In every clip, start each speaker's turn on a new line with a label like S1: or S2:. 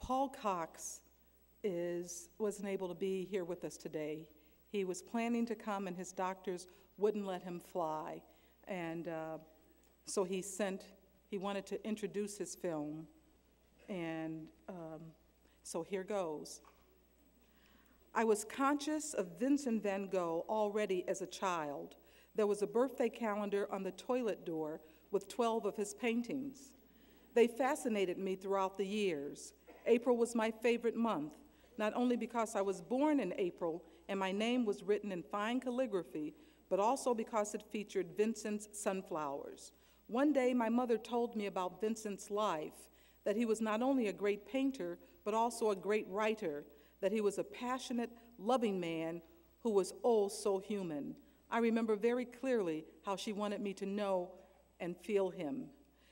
S1: Paul Cox wasn't able to be here with us today. He was planning to come and his doctors wouldn't let him fly. And so he wanted to introduce his film. And so here goes. I was conscious of Vincent Van Gogh already as a child. There was a birthday calendar on the toilet door with 12 of his paintings. They fascinated me throughout the years. April was my favorite month, not only because I was born in April and my name was written in fine calligraphy, but also because it featured Vincent's sunflowers. One day, my mother told me about Vincent's life, that he was not only a great painter, but also a great writer, that he was a passionate, loving man who was oh so human. I remember very clearly how she wanted me to know and feel him.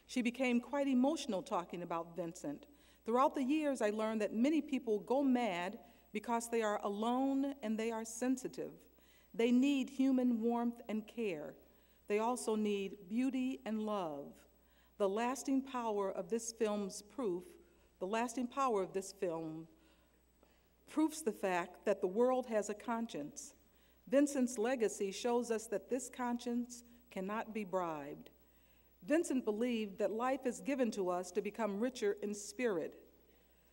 S1: She became quite emotional talking about Vincent. Throughout the years, I learned that many people go mad because they are alone and they are sensitive. They need human warmth and care. They also need beauty and love. The lasting power of this film proves the fact that the world has a conscience. Vincent's legacy shows us that this conscience cannot be bribed. Vincent believed that life is given to us to become richer in spirit.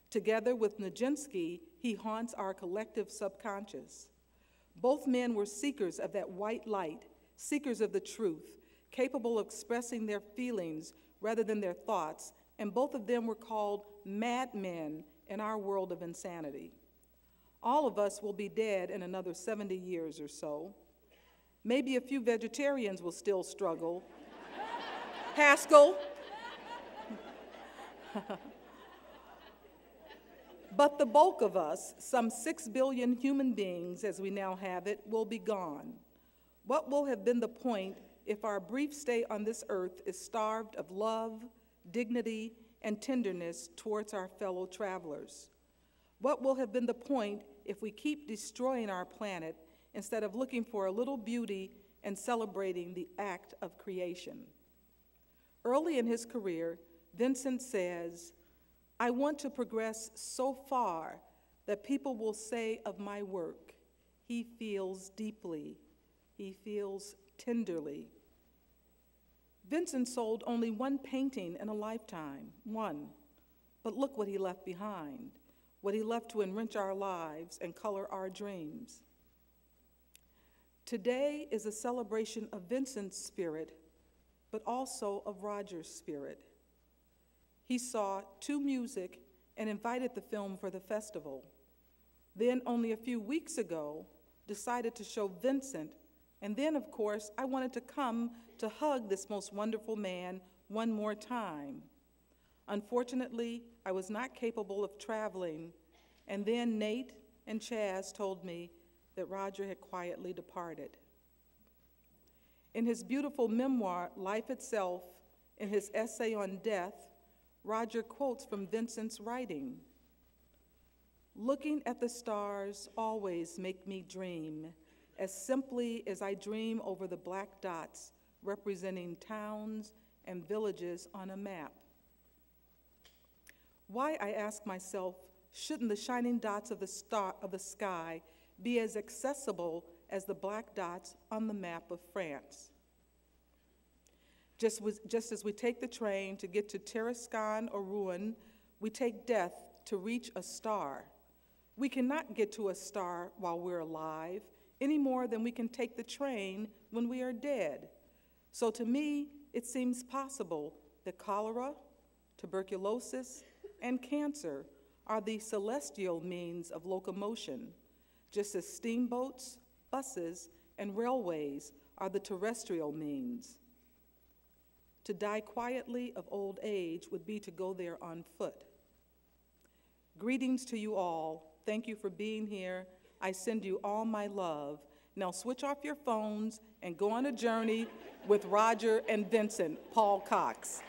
S1: Together with Nijinsky, he haunts our collective subconscious. Both men were seekers of that white light, seekers of the truth, capable of expressing their feelings rather than their thoughts, and both of them were called madmen in our world of insanity. All of us will be dead in another 70 years or so. Maybe a few vegetarians will still struggle. Haskell. But the bulk of us, some 6 billion human beings as we now have it, will be gone. What will have been the point if our brief stay on this earth is starved of love, dignity, and tenderness towards our fellow travelers? What will have been the point if we keep destroying our planet instead of looking for a little beauty and celebrating the act of creation? Early in his career, Vincent says, "I want to progress so far that people will say of my work, he feels deeply, he feels tenderly." Vincent sold only one painting in a lifetime, one, but look what he left behind, what he left to enrich our lives and color our dreams. Today is a celebration of Vincent's spirit, but also of Roger's spirit. He saw To Music and invited the film for the festival. Then, only a few weeks ago, decided to show Vincent, and then, of course, I wanted to come to hug this most wonderful man one more time. Unfortunately, I was not capable of traveling, and then Nate and Chaz told me that Roger had quietly departed. In his beautiful memoir, Life Itself, in his essay on death, Roger quotes from Vincent's writing. "Looking at the stars always make me dream, as simply as I dream over the black dots representing towns and villages on a map. Why, I ask myself, shouldn't the shining dots of the sky be as accessible as the black dots on the map of France? Just as we take the train to get to Tarascon or Rouen, we take death to reach a star. We cannot get to a star while we're alive, any more than we can take the train when we are dead. So to me, it seems possible that cholera, tuberculosis, and cancer are the celestial means of locomotion, just as steamboats, buses, and railways are the terrestrial means. To die quietly of old age would be to go there on foot. Greetings to you all. Thank you for being here. I send you all my love. Now switch off your phones and go on a journey with Roger and Vincent, Paul Cox.